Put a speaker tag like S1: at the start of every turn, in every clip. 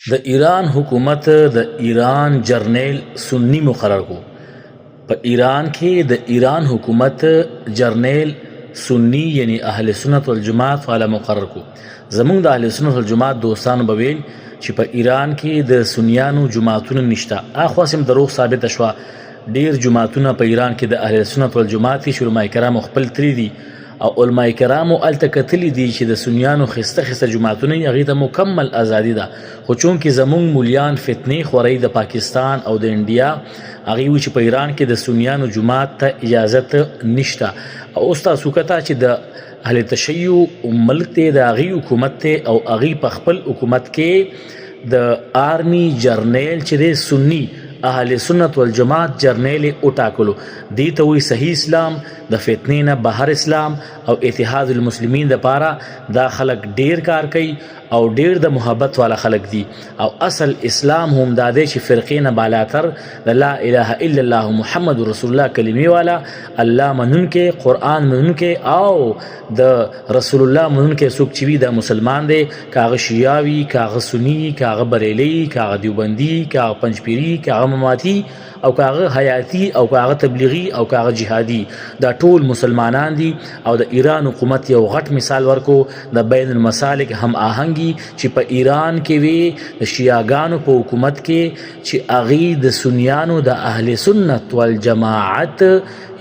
S1: د ایران حکومت د ایران جرنیل سنی مقرر کو. په ایران کې د ایران حکومت جرنیل سنی یعنی اهل سنت والجماعت والا مقرر کو. زمونږ د اهل سنت والجماعت دوستانو به ویل چې په ایران کې د سنیانو جماعتونه نشته. اخوا سم دروغ ثابت شوه. ډیر جماعتونه په ایران کې د اهل سنت والجماعت دي چې علماء کرام خپل تری دي او علماء کرامو الته کتلی دي چې د سنیانو خسته جماعتونه هغې ته مکمل ازادي ده، خو چونکې زمونږ مولیان فتنې خورئ د پاکستان او د انډیا، هغې وایي چې په ایران کې د سنیانو جماعت ته اجازت نشته. او اوس تاسو کته چې د اهل تشیع ملک دی، د هغې حکومت دی او هغې په خپل حکومت کې د آرمی جرنیل چې دی سنی اهل سنت والجماعت جرنیل اٹاکلو. دی ته وی صحیح اسلام، د فتنې نه بهر اسلام او اتحاد المسلمین د پاره دا خلق ډیر کار کوي او ډیر د محبت والا خلق دي. او اصل اسلام هم دا دی چې فرقې نه بالاتر د لا اله الا الله محمد رسول الله کلمې والا، الله منونکې، قرآن منونکې او د رسول الله منونکې څوک چې وي دا مسلمان دی، کاغه شیعه وي، کاغه سني، کاغه بریلی، کاغه دیوبندي، کاغه پنجپیری، کاغه مماتی او کاغه حیاتی او کاغه تبلیغی او کاغه جهادي، دا ټول مسلمانان دي. او د ایران حکومت یو غټ مثال ورکو د بین المسالک هم آهنګي چې په ایران کې وي د شیعاګانو په حکومت کې چې هغې د سنیانو د اهل سنت والجماعت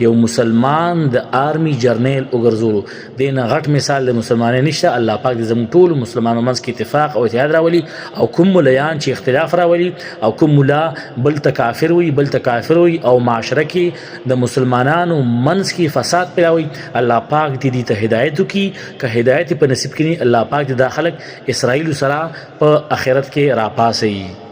S1: یو مسلمان د آرمی جرنیل وګرځولو. دې نه غټ مثال د مسلمانۍ نشته. الله پاک دې زموږ ټولو مسلمانانو منځ کې اتفاق او اتحاد راولي، او کوم ملیان چې اختلاف راولي او کوم ملا بل ته کافر وي بل ته کافر وي او معاشره کې د مسلمانانو منځ کې فساد پیراوي، الله پاک دې ته هدایت وکړي. که هدایت په نصیب کړي الله پاک دې دا خلک اسرائیل سره په آخرت کې راپاسي.